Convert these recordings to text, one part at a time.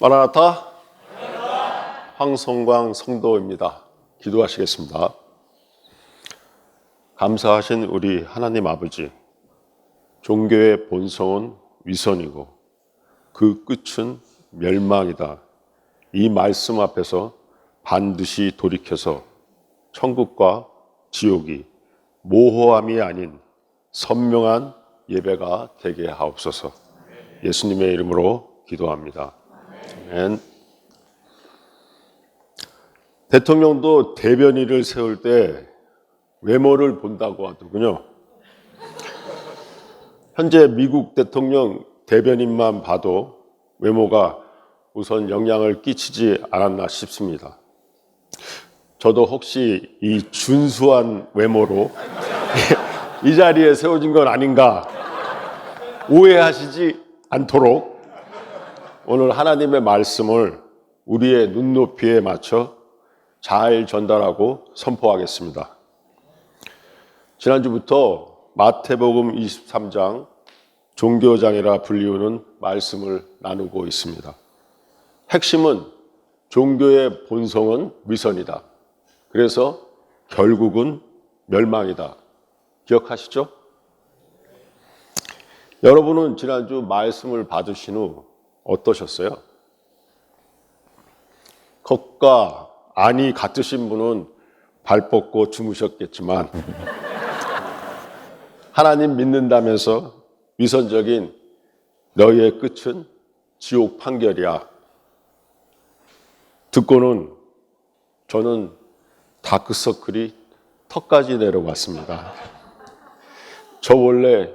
마라나타 황성광 성도입니다. 기도하시겠습니다. 감사하신 우리 하나님 아버지, 종교의 본성은 위선이고 그 끝은 멸망이다. 이 말씀 앞에서 반드시 돌이켜서 천국과 지옥이 모호함이 아닌 선명한 예배가 되게 하옵소서. 예수님의 이름으로 기도합니다. 아멘. 대통령도 대변인을 세울 때 외모를 본다고 하더군요. 현재 미국 대통령 대변인만 봐도 외모가 우선 영향을 끼치지 않았나 싶습니다. 저도 혹시 이 준수한 외모로 이 자리에 세워진 건 아닌가 오해하시지 않도록 오늘 하나님의 말씀을 우리의 눈높이에 맞춰 잘 전달하고 선포하겠습니다. 지난주부터 마태복음 23장 종교장이라 불리우는 말씀을 나누고 있습니다. 핵심은 종교의 본성은 위선이다. 그래서 결국은 멸망이다. 기억하시죠? 여러분은 지난주 말씀을 받으신 후 어떠셨어요? 겉과 안이 같으신 분은 발 뻗고 주무셨겠지만 하나님 믿는다면서 위선적인 너희의 끝은 지옥 판결이야. 듣고는 저는 다크서클이 턱까지 내려왔습니다. 저 원래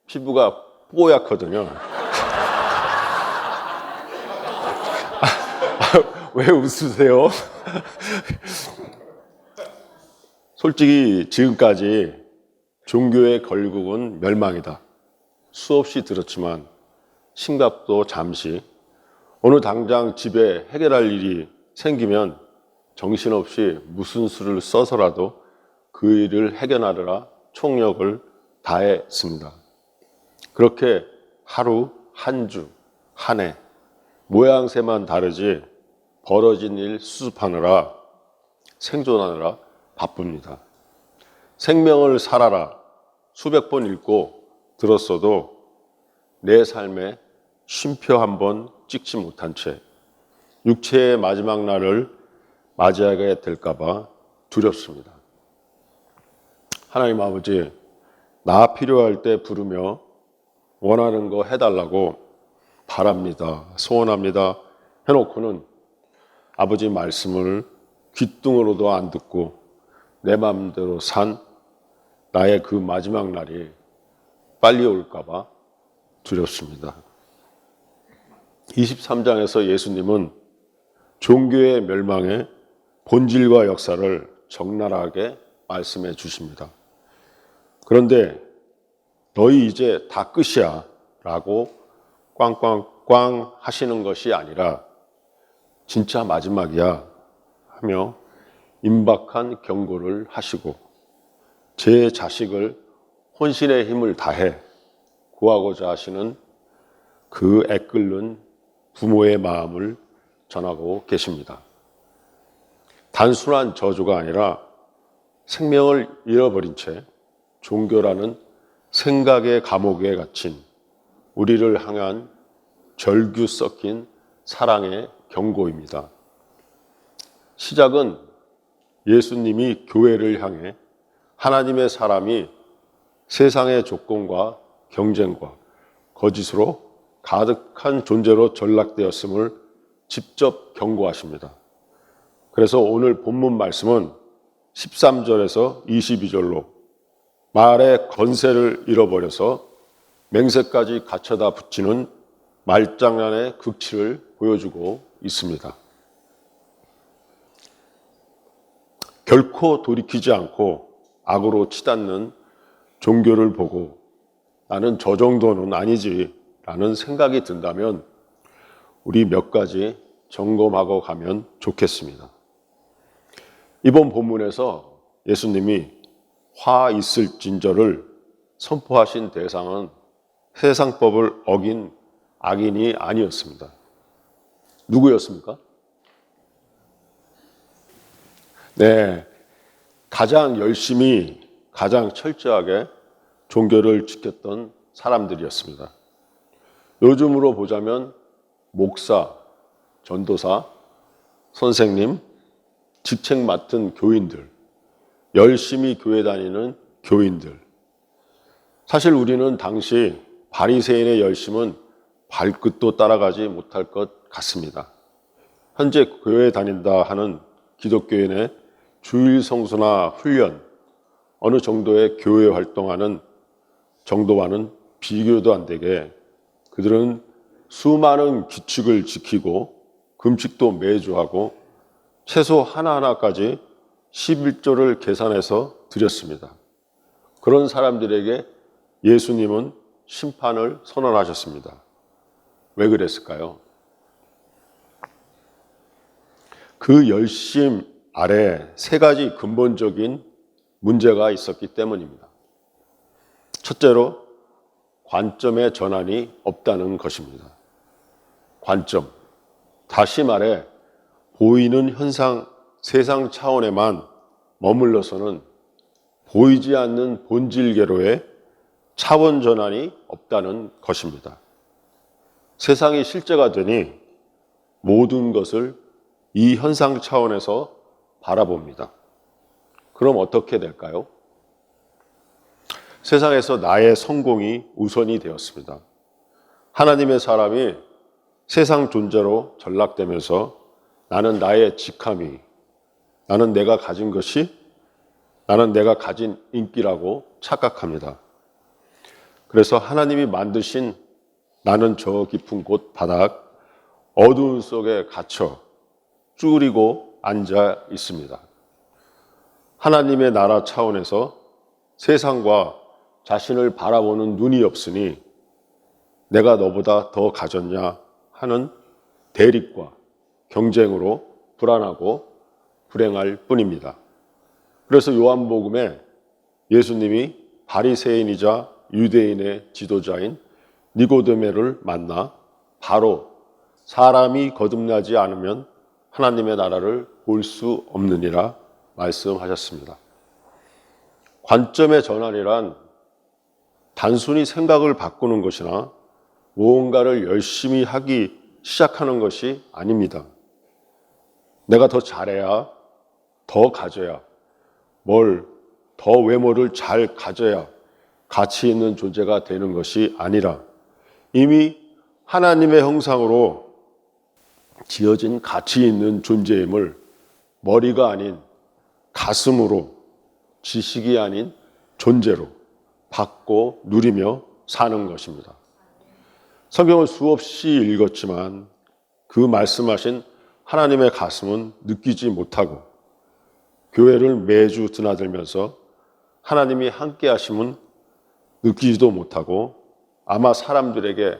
피부가 뽀얗거든요. 왜 웃으세요? 솔직히 지금까지 종교의 결국은 멸망이다. 수없이 들었지만 심각도 잠시 오늘 당장 집에 해결할 일이 생기면 정신없이 무슨 수를 써서라도 그 일을 해결하느라 총력을 다했습니다. 그렇게 하루, 한 주, 한 해 모양새만 다르지 벌어진 일 수습하느라 생존하느라 바쁩니다. 생명을 살아라 수백 번 읽고 들었어도 내 삶에 쉼표 한 번 찍지 못한 채 육체의 마지막 날을 맞이하게 될까 봐 두렵습니다. 하나님 아버지, 나 필요할 때 부르며 원하는 거 해달라고 바랍니다, 소원합니다 해놓고는 아버지 말씀을 귓등으로도 안 듣고 내 마음대로 산 나의 그 마지막 날이 빨리 올까 봐 두렵습니다. 23장에서 예수님은 종교의 멸망의 본질과 역사를 적나라하게 말씀해 주십니다. 그런데 너희 이제 다 끝이야 라고 꽝꽝꽝 하시는 것이 아니라 진짜 마지막이야 하며 임박한 경고를 하시고 제 자식을 혼신의 힘을 다해 구하고자 하시는 그 애끓는 부모의 마음을 전하고 계십니다. 단순한 저주가 아니라 생명을 잃어버린 채 종교라는 생각의 감옥에 갇힌 우리를 향한 절규 섞인 사랑의 경고입니다. 시작은 예수님이 교회를 향해 하나님의 사람이 세상의 조건과 경쟁과 거짓으로 가득한 존재로 전락되었음을 직접 경고하십니다. 그래서 오늘 본문 말씀은 13절에서 22절로 말의 건세를 잃어버려서 맹세까지 갖춰다 붙이는 말장난의 극치를 보여주고 있습니다. 결코 돌이키지 않고 악으로 치닫는 종교를 보고 나는 저 정도는 아니지 라는 생각이 든다면 우리 몇 가지 점검하고 가면 좋겠습니다. 이번 본문에서 예수님이 화 있을진저를 선포하신 대상은 세상법을 어긴 악인이 아니었습니다. 누구였습니까? 네, 가장 열심히, 가장 철저하게 종교를 지켰던 사람들이었습니다. 요즘으로 보자면 목사, 전도사, 선생님, 직책 맡은 교인들, 열심히 교회 다니는 교인들. 사실 우리는 당시 바리새인의 열심은 발끝도 따라가지 못할 것 같습니다. 현재 교회에 다닌다 하는 기독교인의 주일 성수나 훈련, 어느 정도의 교회 활동하는 정도와는 비교도 안 되게 그들은 수많은 규칙을 지키고 금식도 매주 하고 채소 하나하나까지 11조를 계산해서 드렸습니다. 그런 사람들에게 예수님은 심판을 선언하셨습니다. 왜 그랬을까요? 그 열심 아래 세 가지 근본적인 문제가 있었기 때문입니다. 첫째로 관점의 전환이 없다는 것입니다. 관점. 다시 말해 보이는 현상, 세상 차원에만 머물러서는 보이지 않는 본질계로의 차원 전환이 없다는 것입니다. 세상이 실제가 되니 모든 것을 이 현상 차원에서 바라봅니다. 그럼 어떻게 될까요? 세상에서 나의 성공이 우선이 되었습니다. 하나님의 사람이 세상 존재로 전락되면서 나는 나의 직함이, 나는 내가 가진 것이, 나는 내가 가진 인기라고 착각합니다. 그래서 하나님이 만드신 나는 저 깊은 곳 바닥 어두운 속에 갇혀 쭈그리고 앉아 있습니다. 하나님의 나라 차원에서 세상과 자신을 바라보는 눈이 없으니 내가 너보다 더 가졌냐 하는 대립과 경쟁으로 불안하고 불행할 뿐입니다. 그래서 요한복음에 예수님이 바리새인이자 유대인의 지도자인 니고데모를 만나 바로 사람이 거듭나지 않으면 하나님의 나라를 볼 수 없느니라 말씀하셨습니다. 관점의 전환이란 단순히 생각을 바꾸는 것이나 무언가를 열심히 하기 시작하는 것이 아닙니다. 내가 더 잘해야, 더 가져야, 더 외모를 잘 가져야 가치 있는 존재가 되는 것이 아니라 이미 하나님의 형상으로 지어진 가치 있는 존재임을 머리가 아닌 가슴으로, 지식이 아닌 존재로 받고 누리며 사는 것입니다. 성경을 수없이 읽었지만 그 말씀하신 하나님의 가슴은 느끼지 못하고 교회를 매주 드나들면서 하나님이 함께 하심은 느끼지도 못하고 아마 사람들에게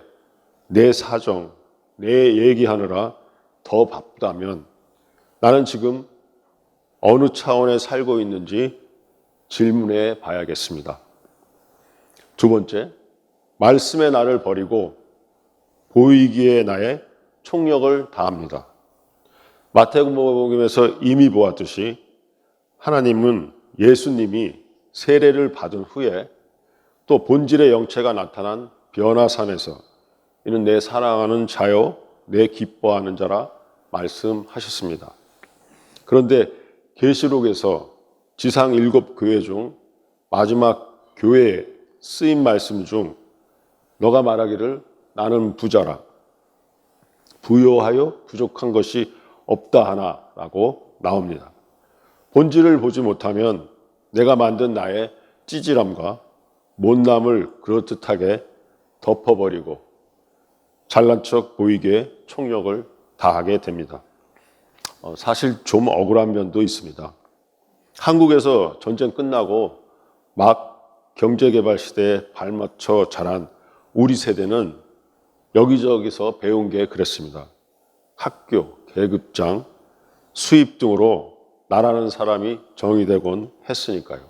내 사정, 내 얘기하느라 더 바쁘다면 나는 지금 어느 차원에 살고 있는지 질문해 봐야겠습니다. 두 번째, 말씀의 나를 버리고 보이기에 나의 총력을 다합니다. 마태복음에서 이미 보았듯이 하나님은 예수님이 세례를 받은 후에 또 본질의 영체가 나타난 변화산에서 이는 내 사랑하는 자요 내 기뻐하는 자라 말씀하셨습니다. 그런데 계시록에서 지상 7교회 중 마지막 교회에 쓰인 말씀 중 너가 말하기를 나는 부자라 부요하여 부족한 것이 없다 하나라고 나옵니다. 본질을 보지 못하면 내가 만든 나의 찌질함과 못남을 그럴듯하게 덮어버리고 잘난 척 보이게 총력을 다하게 됩니다. 사실 좀 억울한 면도 있습니다. 한국에서 전쟁 끝나고 막 경제개발 시대에 발맞춰 자란 우리 세대는 여기저기서 배운 게 그랬습니다. 학교, 계급장, 수입 등으로 나라는 사람이 정의되곤 했으니까요.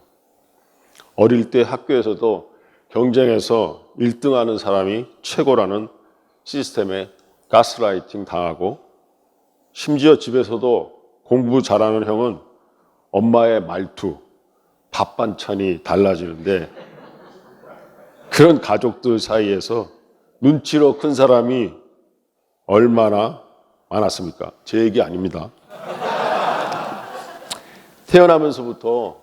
어릴 때 학교에서도 경쟁에서 1등하는 사람이 최고라는 시스템에 가스라이팅 당하고 심지어 집에서도 공부 잘하는 형은 엄마의 말투, 밥 반찬이 달라지는데 그런 가족들 사이에서 눈치로 큰 사람이 얼마나 많았습니까? 제 얘기 아닙니다. 태어나면서부터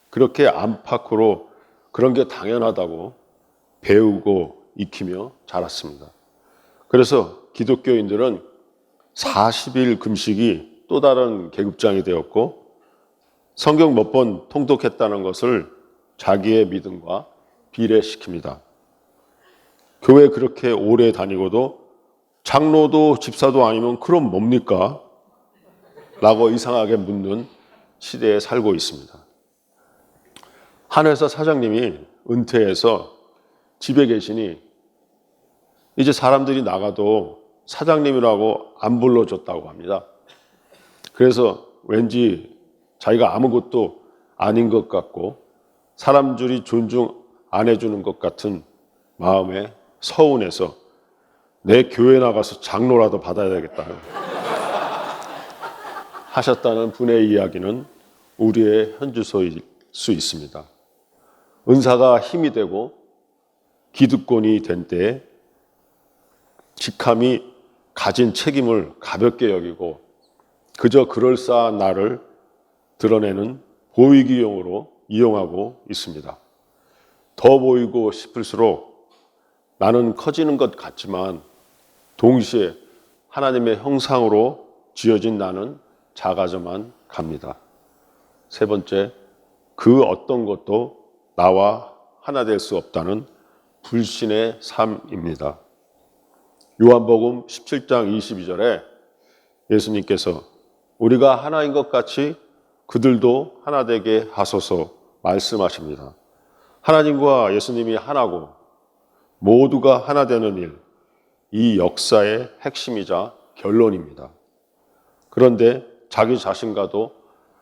그렇게 안팎으로 그런 게 당연하다고 배우고 익히며 자랐습니다. 그래서 기독교인들은 40일 금식이 또 다른 계급장이 되었고 성경 몇 번 통독했다는 것을 자기의 믿음과 비례시킵니다. 교회 그렇게 오래 다니고도 장로도 집사도 아니면 그럼 뭡니까? 라고 이상하게 묻는 시대에 살고 있습니다. 한 회사 사장님이 은퇴해서 집에 계시니 이제 사람들이 나가도 사장님이라고 안 불러줬다고 합니다. 그래서 왠지 자기가 아무것도 아닌 것 같고 사람들이 존중 안 해주는 것 같은 마음에 서운해서 내 교회 나가서 장로라도 받아야 되겠다 하셨다는 분의 이야기는 우리의 현주소일 수 있습니다. 은사가 힘이 되고 기득권이 된 때에 직함이 가진 책임을 가볍게 여기고 그저 그럴싸한 나를 드러내는 보이기용으로 이용하고 있습니다. 더 보이고 싶을수록 나는 커지는 것 같지만 동시에 하나님의 형상으로 지어진 나는 작아져만 갑니다. 세 번째, 그 어떤 것도 나와 하나 될 수 없다는 불신의 삶입니다. 요한복음 17장 22절에 예수님께서 우리가 하나인 것 같이 그들도 하나 되게 하소서 말씀하십니다. 하나님과 예수님이 하나고 모두가 하나 되는 일, 이 역사의 핵심이자 결론입니다. 그런데 자기 자신과도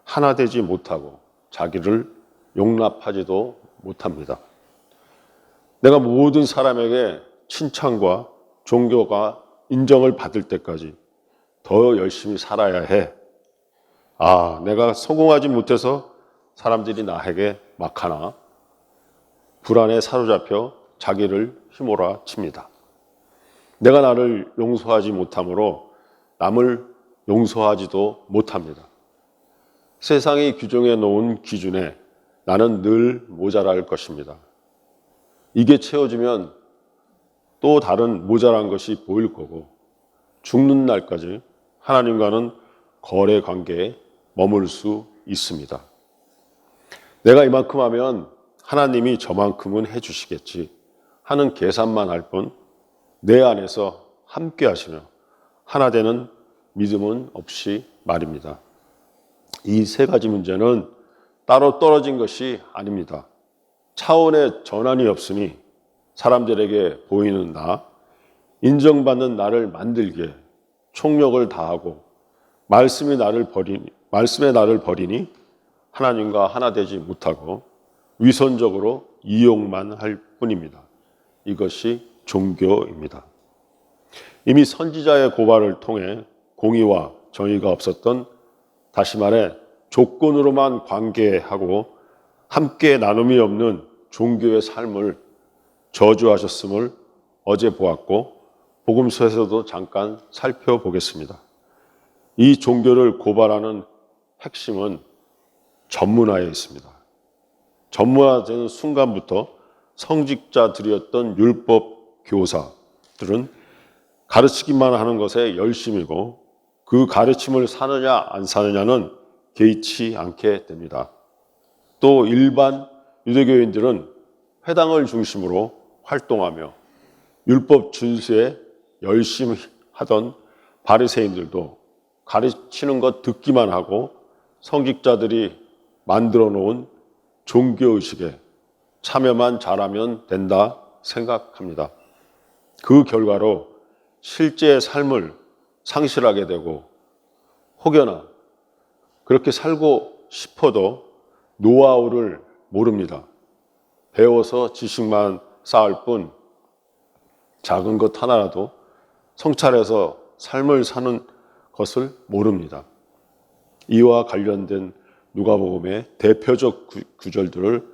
하나 되지 못하고 자기를 용납하지도 못합니다. 내가 모든 사람에게 칭찬과 종교가 인정을 받을 때까지 더 열심히 살아야 해. 내가 성공하지 못해서 사람들이 나에게 막 하나 불안에 사로잡혀 자기를 휘몰아 칩니다. 내가 나를 용서하지 못함으로 남을 용서하지도 못합니다. 세상이 규정해 놓은 기준에 나는 늘 모자랄 것입니다. 이게 채워지면 또 다른 모자란 것이 보일 거고 죽는 날까지 하나님과는 거래 관계에 머물 수 있습니다. 내가 이만큼 하면 하나님이 저만큼은 해주시겠지 하는 계산만 할 뿐 내 안에서 함께 하시며 하나 되는 믿음은 없이 말입니다. 이 세 가지 문제는 따로 떨어진 것이 아닙니다. 차원의 전환이 없으니 사람들에게 보이는 나, 인정받는 나를 만들기에 총력을 다하고 말씀에 나를 버리니 하나님과 하나 되지 못하고 위선적으로 이용만 할 뿐입니다. 이것이 종교입니다. 이미 선지자의 고발을 통해 공의와 정의가 없었던, 다시 말해 조건으로만 관계하고 함께 나눔이 없는 종교의 삶을 저주하셨음을 어제 보았고 복음서에서도 잠깐 살펴보겠습니다. 이 종교를 고발하는 핵심은 전문화에 있습니다. 전문화되는 순간부터 성직자들이었던 율법 교사들은 가르치기만 하는 것에 열심이고 그 가르침을 사느냐 안 사느냐는 개의치 않게 됩니다. 또 일반 유대교인들은 회당을 중심으로 활동하며 율법 준수에 열심히 하던 바리새인들도 가르치는 것 듣기만 하고 성직자들이 만들어 놓은 종교의식에 참여만 잘하면 된다 생각합니다. 그 결과로 실제의 삶을 상실하게 되고 혹여나 그렇게 살고 싶어도 노하우를 모릅니다. 배워서 지식만 쌓을 뿐 작은 것 하나라도 성찰해서 삶을 사는 것을 모릅니다. 이와 관련된 누가복음의 대표적 구절들을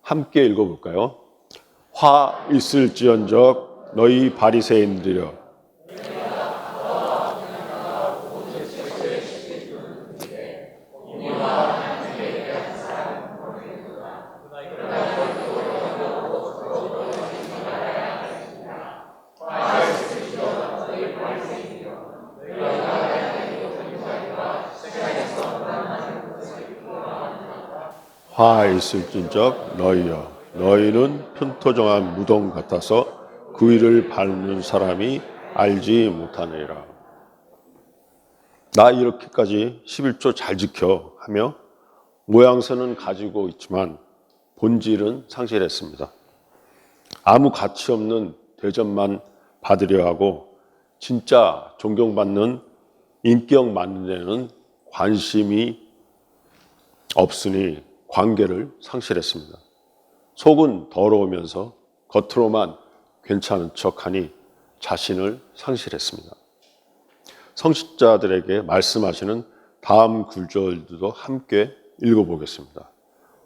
함께 읽어볼까요? 화 있을지언정 너희 바리새인들여 화 있을진적 너희여 너희는 편토정한 무덤 같아서 그 위를 밟는 사람이 알지 못하느니라. 나 이렇게까지 11조 잘 지켜 하며 모양새는 가지고 있지만 본질은 상실했습니다. 아무 가치 없는 대접만 받으려 하고 진짜 존경받는 인격 많은 데는 관심이 없으니 관계를 상실했습니다. 속은 더러우면서 겉으로만 괜찮은 척하니 자신을 상실했습니다. 성직자들에게 말씀하시는 다음 구절들도 함께 읽어보겠습니다.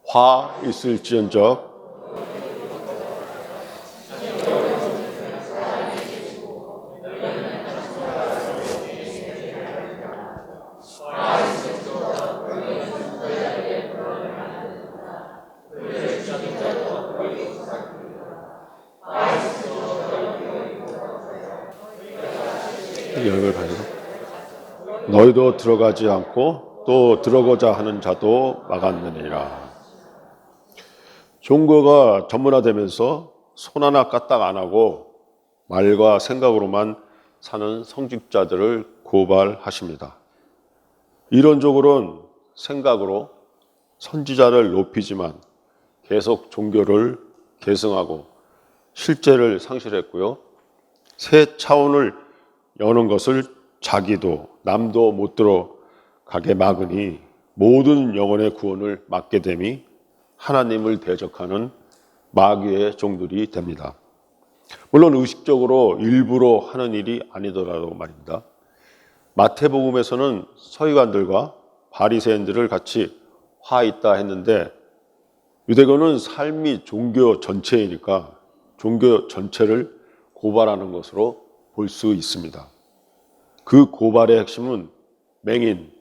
화 있을지언정 열매 가지고 너희도 들어가지 않고 또 들어가자 하는 자도 막았느니라. 종교가 전문화되면서 손 하나 까딱 안 하고 말과 생각으로만 사는 성직자들을 고발하십니다. 이론적으로는 생각으로 선지자를 높이지만 계속 종교를 계승하고 실제를 상실했고요. 새 차원을 여는 것을 자기도 남도 못 들어가게 막으니 모든 영혼의 구원을 막게 됨이 하나님을 대적하는 마귀의 종들이 됩니다. 물론 의식적으로 일부러 하는 일이 아니더라도 말입니다. 마태복음에서는 서기관들과 바리새인들을 같이 화 있다 했는데 유대교는 삶이 종교 전체이니까 종교 전체를 고발하는 것으로 볼 수 있습니다. 그 고발의 핵심은 맹인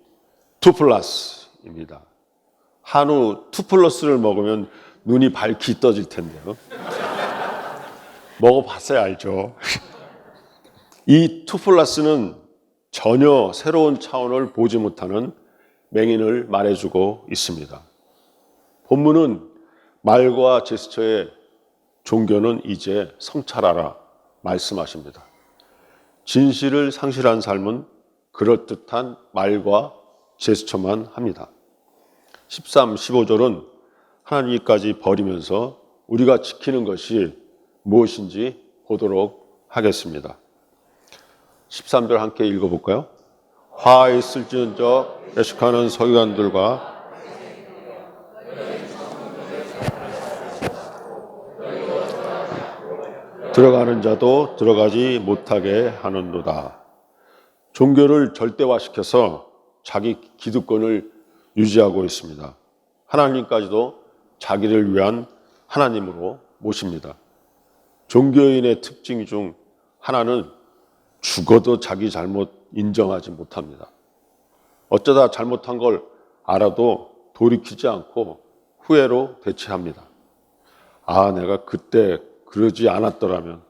2+입니다. 한우 2+를 먹으면 눈이 밝히 떠질 텐데요. 먹어봤어야 알죠. 이 2+는 전혀 새로운 차원을 보지 못하는 맹인을 말해주고 있습니다. 본문은 말과 제스처의 종교는 이제 성찰하라 말씀하십니다. 진실을 상실한 삶은 그럴듯한 말과 제스처만 합니다. 13, 15절은 하나님까지 버리면서 우리가 지키는 것이 무엇인지 보도록 하겠습니다. 13절 함께 읽어볼까요? 화 있을지언정 애식하는 서기관들과 들어가는 자도 들어가지 못하게 하는도다. 종교를 절대화시켜서 자기 기득권을 유지하고 있습니다. 하나님까지도 자기를 위한 하나님으로 모십니다. 종교인의 특징 중 하나는 죽어도 자기 잘못 인정하지 못합니다. 어쩌다 잘못한 걸 알아도 돌이키지 않고 후회로 대체합니다. 아, 내가 그때 그러지 않았더라면,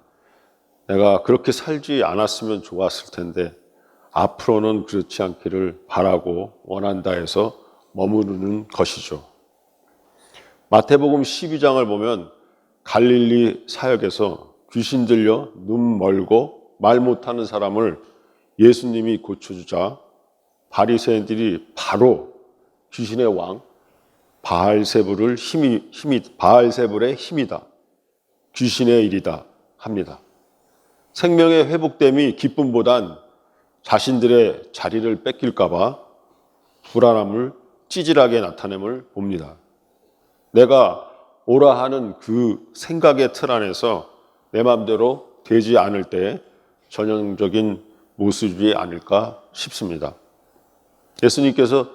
내가 그렇게 살지 않았으면 좋았을 텐데 앞으로는 그렇지 않기를 바라고 원한다 해서 머무르는 것이죠. 마태복음 12장을 보면 갈릴리 사역에서 귀신 들려 눈 멀고 말 못하는 사람을 예수님이 고쳐주자 바리새인들이 바로 귀신의 왕 바알세불의 힘이다, 귀신의 일이다 합니다. 생명의 회복됨이 기쁨보단 자신들의 자리를 뺏길까 봐 불안함을 찌질하게 나타냄을 봅니다. 내가 오라 하는 그 생각의 틀 안에서 내 마음대로 되지 않을 때 전형적인 모습이 아닐까 싶습니다. 예수님께서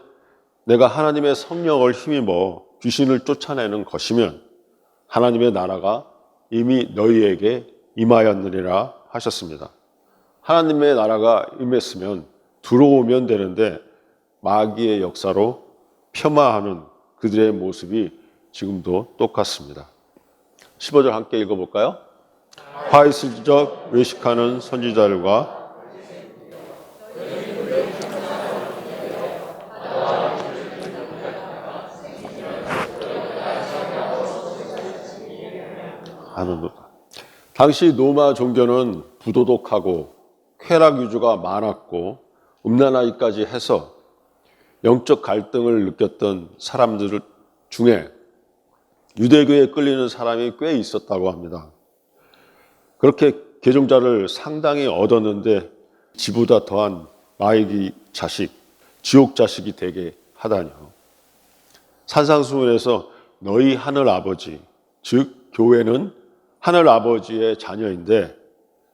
내가 하나님의 성령을 힘입어 귀신을 쫓아내는 것이면 하나님의 나라가 이미 너희에게 임하였느니라 하셨습니다. 하나님의 나라가 임했으면 들어오면 되는데 마귀의 역사로 폄하하는 그들의 모습이 지금도 똑같습니다. 15절 함께 읽어볼까요? 화 있을 적 외식하는 선지자들과 하는도다. 당시 로마 종교는 부도덕하고 쾌락 위주가 많았고 음란하기까지 해서 영적 갈등을 느꼈던 사람들 중에 유대교에 끌리는 사람이 꽤 있었다고 합니다. 그렇게 개종자를 상당히 얻었는데 지보다 더한 마귀 자식, 지옥 자식이 되게 하다니요. 산상수훈에서 너희 하늘 아버지, 즉 교회는 하늘 아버지의 자녀인데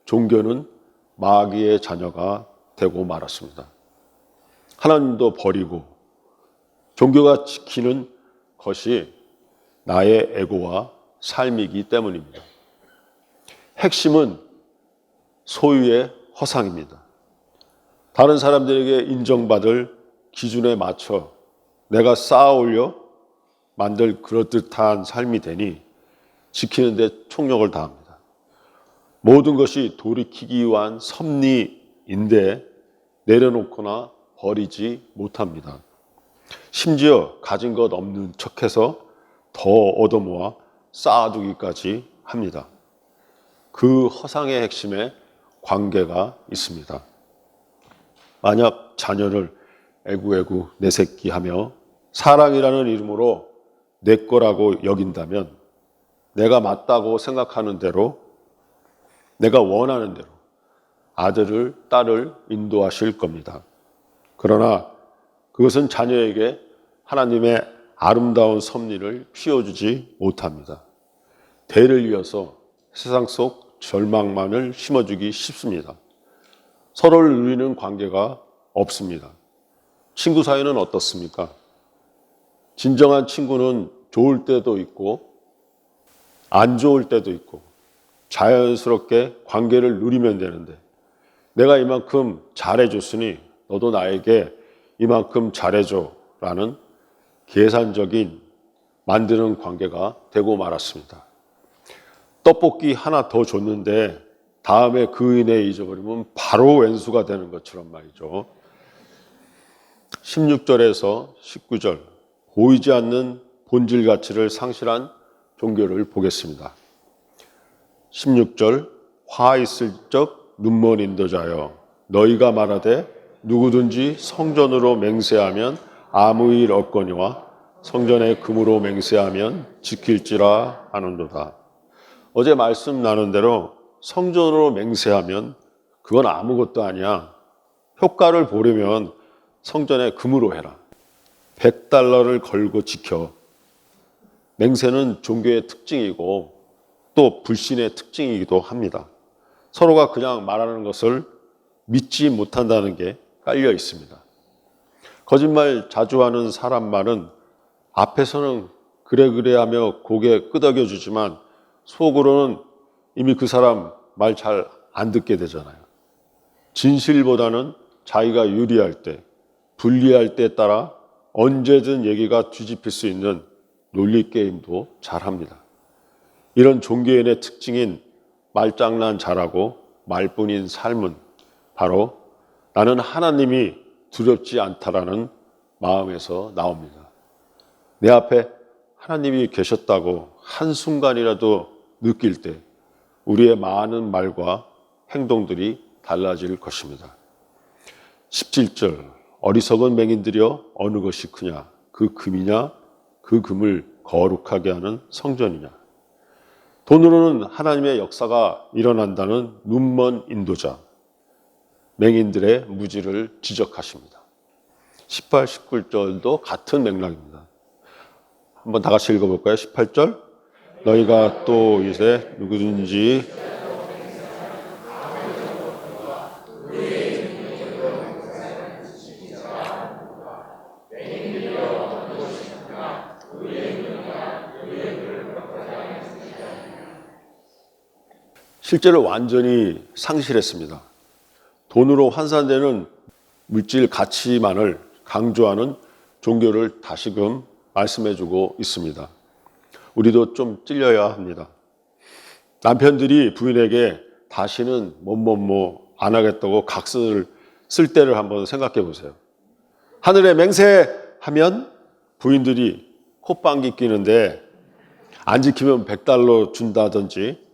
종교는 마귀의 자녀가 되고 말았습니다. 하나님도 버리고 종교가 지키는 것이 나의 에고와 삶이기 때문입니다. 핵심은 소유의 허상입니다. 다른 사람들에게 인정받을 기준에 맞춰 내가 쌓아올려 만들 그럴듯한 삶이 되니 지키는 데 총력을 다합니다. 모든 것이 돌이키기 위한 섭리인데 내려놓거나 버리지 못합니다. 심지어 가진 것 없는 척해서 더 얻어모아 쌓아두기까지 합니다. 그 허상의 핵심에 관계가 있습니다. 만약 자녀를 애구애구 내 새끼 하며 사랑이라는 이름으로 내 거라고 여긴다면 내가 맞다고 생각하는 대로 내가 원하는 대로 아들을 딸을 인도하실 겁니다. 그러나 그것은 자녀에게 하나님의 아름다운 섭리를 피워주지 못합니다. 대를 이어서 세상 속 절망만을 심어주기 쉽습니다. 서로를 누리는 관계가 없습니다. 친구 사이는 어떻습니까? 진정한 친구는 좋을 때도 있고 안 좋을 때도 있고 자연스럽게 관계를 누리면 되는데 내가 이만큼 잘해줬으니 너도 나에게 이만큼 잘해줘 라는 계산적인 만드는 관계가 되고 말았습니다. 떡볶이 하나 더 줬는데 다음에 그 인해 잊어버리면 바로 왼수가 되는 것처럼 말이죠. 16절에서 19절 보이지 않는 본질 가치를 상실한 종교를 보겠습니다. 16절 화 있을 적 눈먼 인도자여 너희가 말하되 누구든지 성전으로 맹세하면 아무 일 없거니와 성전의 금으로 맹세하면 지킬지라 하는도다. 어제 말씀 나눈 대로 성전으로 맹세하면 그건 아무것도 아니야. 효과를 보려면 성전의 금으로 해라. $100를 걸고 지켜. 맹세는 종교의 특징이고 또 불신의 특징이기도 합니다. 서로가 그냥 말하는 것을 믿지 못한다는 게 깔려 있습니다. 거짓말 자주 하는 사람 말은 앞에서는 그래 하며 고개 끄덕여주지만 속으로는 이미 그 사람 말 잘 안 듣게 되잖아요. 진실보다는 자기가 유리할 때, 불리할 때에 따라 언제든 얘기가 뒤집힐 수 있는 논리 게임도 잘합니다. 이런 종교인의 특징인 말장난 잘하고 말뿐인 삶은 바로 나는 하나님이 두렵지 않다라는 마음에서 나옵니다. 내 앞에 하나님이 계셨다고 한순간이라도 느낄 때 우리의 많은 말과 행동들이 달라질 것입니다. 17절 어리석은 맹인들이여 어느 것이 크냐 그 금이냐 그 금을 거룩하게 하는 성전이냐. 돈으로는 하나님의 역사가 일어난다는 눈먼 인도자 맹인들의 무지를 지적하십니다. 18, 19절도 같은 맥락입니다. 한번 다 같이 읽어볼까요? 18절 너희가 또 이제 누구든지 실제로 완전히 상실했습니다. 돈으로 환산되는 물질 가치만을 강조하는 종교를 다시금 말씀해주고 있습니다. 우리도 좀 찔려야 합니다. 남편들이 부인에게 다시는 뭐뭐뭐 안 하겠다고 각서를 쓸 때를 한번 생각해 보세요. 하늘에 맹세하면 부인들이 콧방귀 뀌는데 안 지키면 $100 준다든지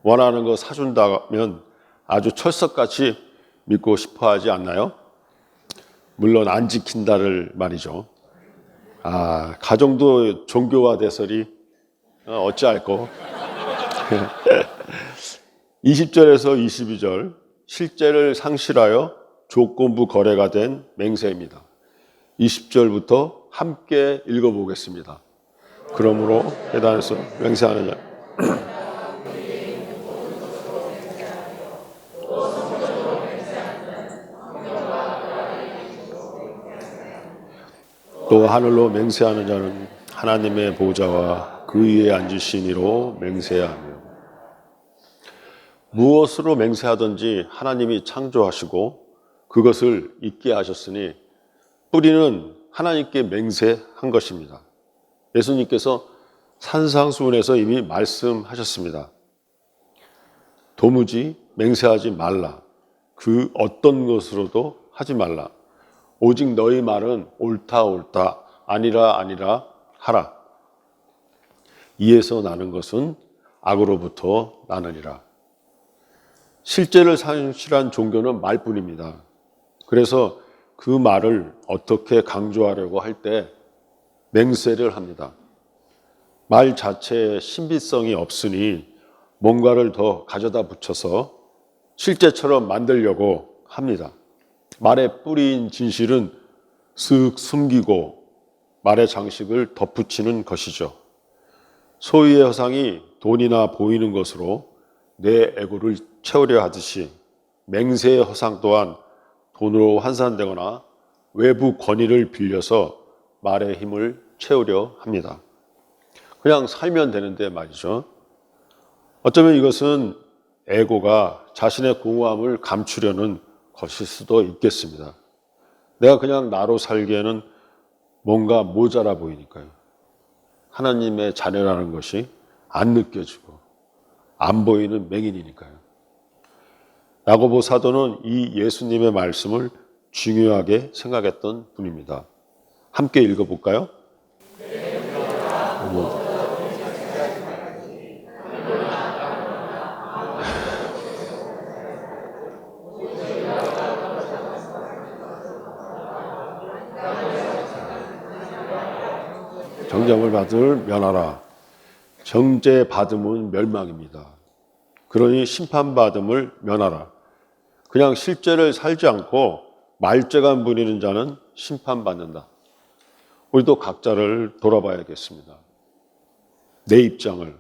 원하는 거 사준다면 아주 철석같이 믿고 싶어 하지 않나요? 물론 안 지킨다를 말이죠. 가정도 종교화돼서리 어찌할꼬. 20절에서 22절 실제를 상실하여 조건부 거래가 된 맹세입니다. 20절부터 함께 읽어보겠습니다. 그러므로 회당에서 맹세하는 자 또 하늘로 맹세하는 자는 하나님의 보좌와 그 위에 앉으신 이로 맹세하며 무엇으로 맹세하든지 하나님이 창조하시고 그것을 있게 하셨으니 뿌리는 하나님께 맹세한 것입니다. 예수님께서 산상수훈에서 이미 말씀하셨습니다. 도무지 맹세하지 말라. 그 어떤 것으로도 하지 말라. 오직 너희 말은 옳다 옳다 아니라 아니라 하라. 이에서 나는 것은 악으로부터 나느니라. 실제를 상실한 종교는 말뿐입니다. 그래서 그 말을 어떻게 강조하려고 할 때 맹세를 합니다. 말 자체에 신비성이 없으니 뭔가를 더 가져다 붙여서 실제처럼 만들려고 합니다. 말의 뿌리인 진실은 쓱 숨기고 말의 장식을 덧붙이는 것이죠. 소유의 허상이 돈이나 보이는 것으로 내 애고를 채우려 하듯이 맹세의 허상 또한 돈으로 환산되거나 외부 권위를 빌려서 말의 힘을 채우려 합니다. 그냥 살면 되는데 말이죠. 어쩌면 이것은 애고가 자신의 공허함을 감추려는 것일 수도 있겠습니다. 내가 그냥 나로 살기에는 뭔가 모자라 보이니까요. 하나님의 자녀라는 것이 안 느껴지고 안 보이는 맹인이니까요. 야고보 사도는 이 예수님의 말씀을 중요하게 생각했던 분입니다. 함께 읽어볼까요? 정죄함을 받을 면하라. 정죄받음은 멸망입니다. 그러니 심판받음을 면하라. 그냥 실제를 살지 않고 말죄감 부리는 자는 심판받는다. 우리도 각자를 돌아봐야겠습니다. 내 입장을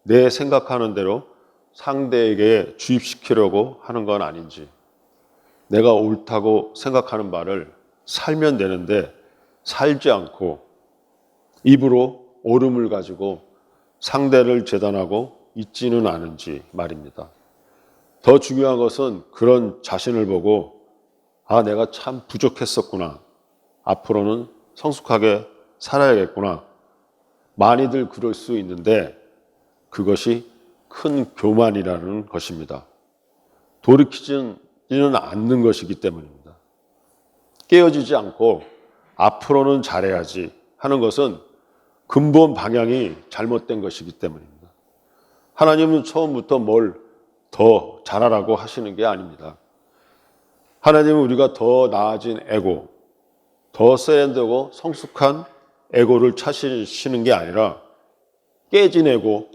내 생각하는 대로 상대에게 주입시키려고 하는 건 아닌지, 내가 옳다고 생각하는 말을 살면 되는데 살지 않고 입으로 옳음을 가지고 상대를 재단하고 있지는 않은지 말입니다. 더 중요한 것은 그런 자신을 보고 내가 참 부족했었구나. 앞으로는 성숙하게 살아야겠구나. 많이들 그럴 수 있는데 그것이 큰 교만이라는 것입니다. 돌이키지는 않는 것이기 때문입니다. 깨어지지 않고 앞으로는 잘해야지 하는 것은 근본 방향이 잘못된 것이기 때문입니다. 하나님은 처음부터 뭘 더 잘하라고 하시는 게 아닙니다. 하나님은 우리가 더 나아진 에고, 더 세련되고 성숙한 에고를 찾으시는 게 아니라 깨진 에고,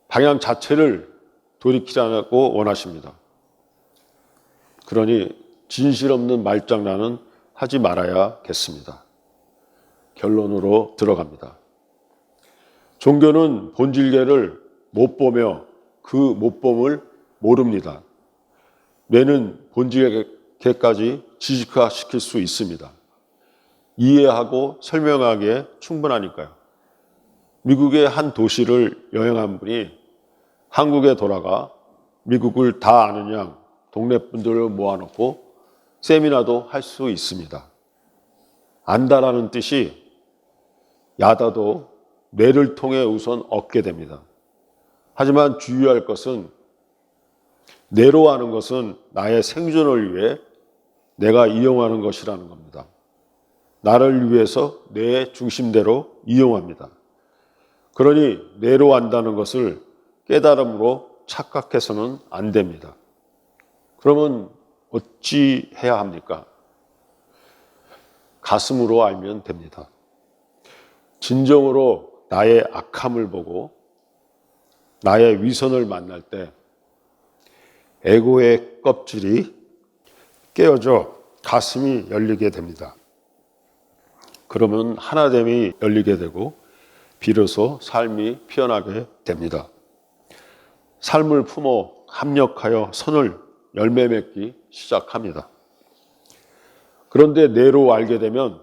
방향 자체를 돌이키라고 원하십니다. 그러니 진실 없는 말장난은 하지 말아야겠습니다. 결론으로 들어갑니다. 종교는 본질계를 못 보며 그 못 봄을 모릅니다. 뇌는 본질계까지 지식화시킬 수 있습니다. 이해하고 설명하기에 충분하니까요. 미국의 한 도시를 여행한 분이 한국에 돌아가 미국을 다 아는 양 동네 분들을 모아놓고 세미나도 할 수 있습니다. 안다라는 뜻이 야다도 뇌를 통해 우선 얻게 됩니다. 하지만 주의할 것은 뇌로 하는 것은 나의 생존을 위해 내가 이용하는 것이라는 겁니다. 나를 위해서 내 중심대로 이용합니다. 그러니 뇌로 한다는 것을 깨달음으로 착각해서는 안 됩니다. 그러면 어찌 해야 합니까? 가슴으로 알면 됩니다. 진정으로 나의 악함을 보고 나의 위선을 만날 때 에고의 껍질이 깨어져 가슴이 열리게 됩니다. 그러면 하나됨이 열리게 되고 비로소 삶이 피어나게 됩니다. 삶을 품어 합력하여 선을 열매 맺기 시작합니다. 그런데 뇌로 알게 되면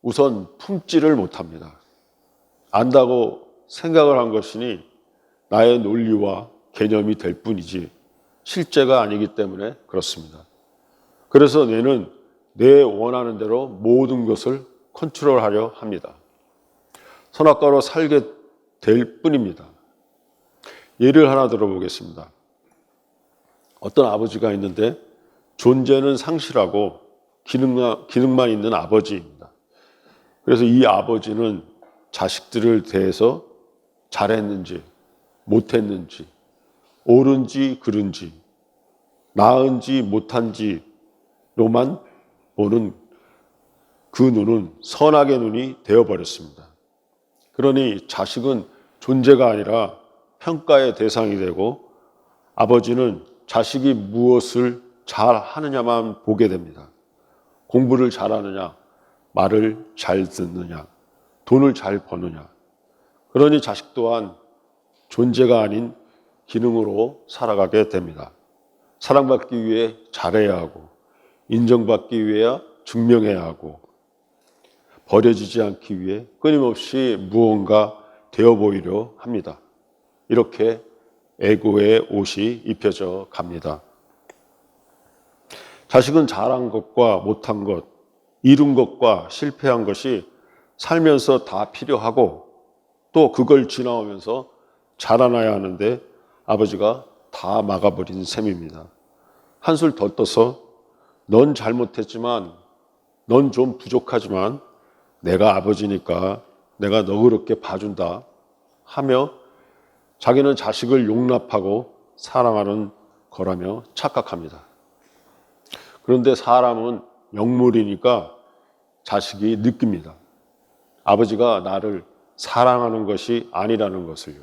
우선 품지를 못합니다. 안다고 생각을 한 것이니 나의 논리와 개념이 될 뿐이지 실제가 아니기 때문에 그렇습니다. 그래서 뇌는 내 원하는 대로 모든 것을 컨트롤하려 합니다. 선악과로 살게 될 뿐입니다. 예를 하나 들어보겠습니다. 어떤 아버지가 있는데 존재는 상실하고 기능만 있는 아버지입니다. 그래서 이 아버지는 자식들을 대해서 잘했는지 못했는지 옳은지 그른지 나은지 못한지로만 보는 그 눈은 선악의 눈이 되어버렸습니다. 그러니 자식은 존재가 아니라 평가의 대상이 되고 아버지는 자식이 무엇을 잘 하느냐만 보게 됩니다. 공부를 잘하느냐, 말을 잘 듣느냐, 돈을 잘 버느냐. 그러니 자식 또한 존재가 아닌 기능으로 살아가게 됩니다. 사랑받기 위해 잘해야 하고 인정받기 위해 증명해야 하고 버려지지 않기 위해 끊임없이 무언가 되어 보이려 합니다. 이렇게 에고의 옷이 입혀져 갑니다. 자식은 잘한 것과 못한 것, 이룬 것과 실패한 것이 살면서 다 필요하고 또 그걸 지나오면서 자라나야 하는데 아버지가 다 막아버린 셈입니다. 한술 더 떠서 넌 잘못했지만 넌 좀 부족하지만 내가 아버지니까 내가 너 그렇게 봐준다 하며 자기는 자식을 용납하고 사랑하는 거라며 착각합니다. 그런데 사람은 영물이니까 자식이 느낍니다. 아버지가 나를 사랑하는 것이 아니라는 것을요.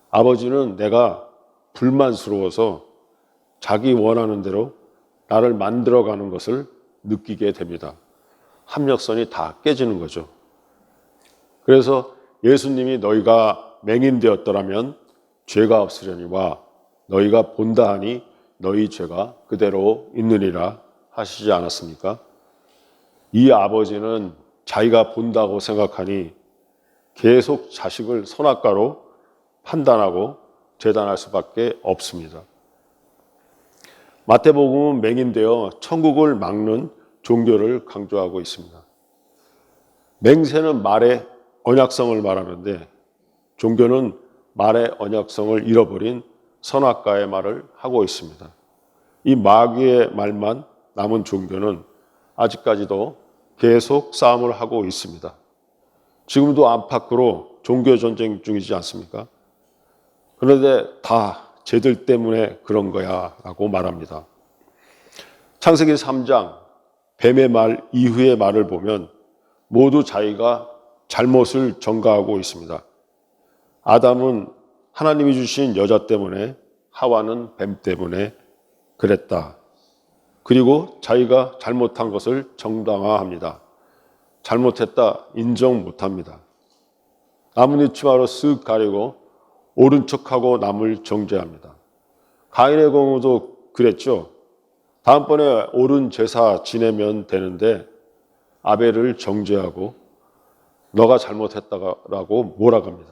아버지는 내가 불만스러워서 자기 원하는 대로 나를 만들어가는 것을 느끼게 됩니다. 합력선이 다 깨지는 거죠. 그래서 예수님이 너희가 맹인되었더라면 죄가 없으려니와 너희가 본다 하니 너희 죄가 그대로 있느니라 하시지 않았습니까? 이 아버지는 자기가 본다고 생각하니 계속 자식을 선악과로 판단하고 재단할 수밖에 없습니다. 마태복음은 맹인되어 천국을 막는 종교를 강조하고 있습니다. 맹세는 말의 언약성을 말하는데 종교는 말의 언약성을 잃어버린 선악과의 말을 하고 있습니다. 이 마귀의 말만 남은 종교는 아직까지도 계속 싸움을 하고 있습니다. 지금도 안팎으로 종교 전쟁 중이지 않습니까? 그런데 다 쟤들 때문에 그런 거야 라고 말합니다. 창세기 3장 뱀의 말 이후의 말을 보면 모두 자기가 잘못을 전가하고 있습니다. 아담은 하나님이 주신 여자 때문에, 하와는 뱀 때문에 그랬다. 그리고 자기가 잘못한 것을 정당화합니다. 잘못했다 인정 못합니다. 나뭇잎 치마로 쓱 가리고 옳은 척하고 남을 정죄합니다. 가인의 경우도 그랬죠. 다음번에 옳은 제사 지내면 되는데 아벨을 정죄하고 너가 잘못했다라고 몰아갑니다.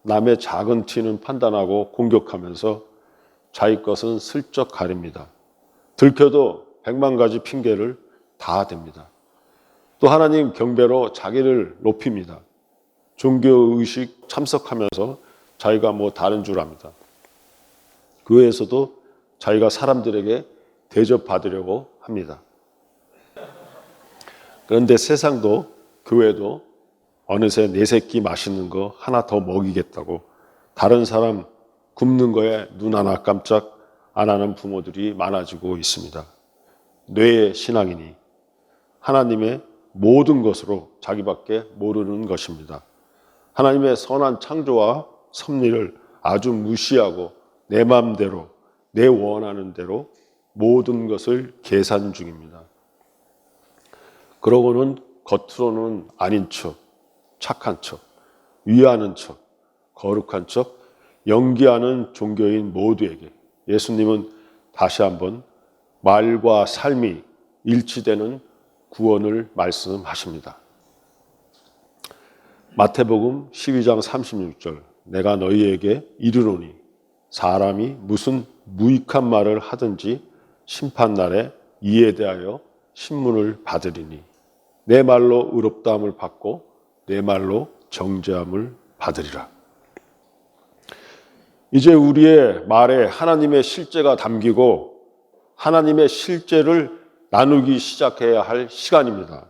남의 작은 티는 판단하고 공격하면서 자기 것은 슬쩍 가립니다. 들켜도 100만 가지 핑계를 다 댑니다. 또 하나님 경배로 자기를 높입니다. 종교의식 참석하면서 자기가 뭐 다른 줄 압니다. 교회에서도 자기가 사람들에게 대접받으려고 합니다. 그런데 세상도 교회도 어느새 내 새끼 맛있는 거 하나 더 먹이겠다고 다른 사람 굶는 거에 눈 하나 깜짝 안 하는 부모들이 많아지고 있습니다. 뇌의 신앙이니 하나님의 모든 것으로 자기밖에 모르는 것입니다. 하나님의 선한 창조와 섭리를 아주 무시하고 내 마음대로 내 원하는 대로 모든 것을 계산 중입니다. 그러고는 겉으로는 아닌 척, 착한 척, 위하는 척, 거룩한 척, 연기하는 종교인 모두에게 예수님은 다시 한번 말과 삶이 일치되는 구원을 말씀하십니다. 마태복음 12장 36절 내가 너희에게 이르노니 사람이 무슨 무익한 말을 하든지 심판날에 이에 대하여 신문을 받으리니 내 말로 의롭다함을 받고 내 말로 정죄함을 받으리라. 이제 우리의 말에 하나님의 실제가 담기고 하나님의 실제를 나누기 시작해야 할 시간입니다.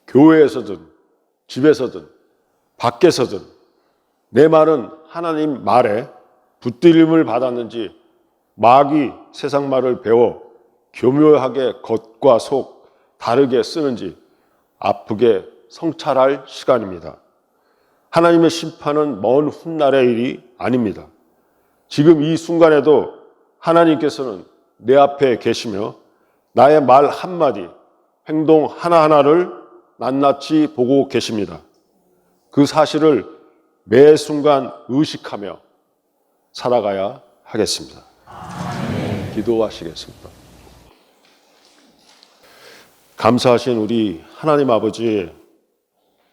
교회에서든 집에서든 밖에서든 내 말은 하나님 말에 붙들림을 받았는지 마귀 세상 말을 배워 교묘하게 겉과 속 다르게 쓰는지 아프게 성찰할 시간입니다. 하나님의 심판은 먼 훗날의 일이 아닙니다. 지금 이 순간에도 하나님께서는 내 앞에 계시며 나의 말 한마디, 행동 하나하나를 낱낱이 보고 계십니다. 그 사실을 매 순간 의식하며 살아가야 하겠습니다. 기도하시겠습니다. 감사하신 우리 하나님 아버지,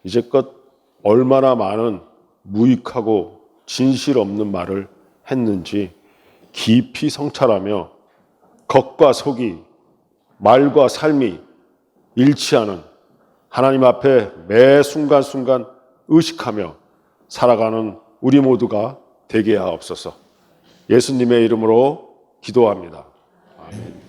이제껏 얼마나 많은 무익하고 진실 없는 말을 했는지 깊이 성찰하며 겉과 속이 말과 삶이 일치하는 하나님 앞에 매 순간순간 의식하며 살아가는 우리 모두가 되게 하옵소서. 예수님의 이름으로 기도합니다. 아멘.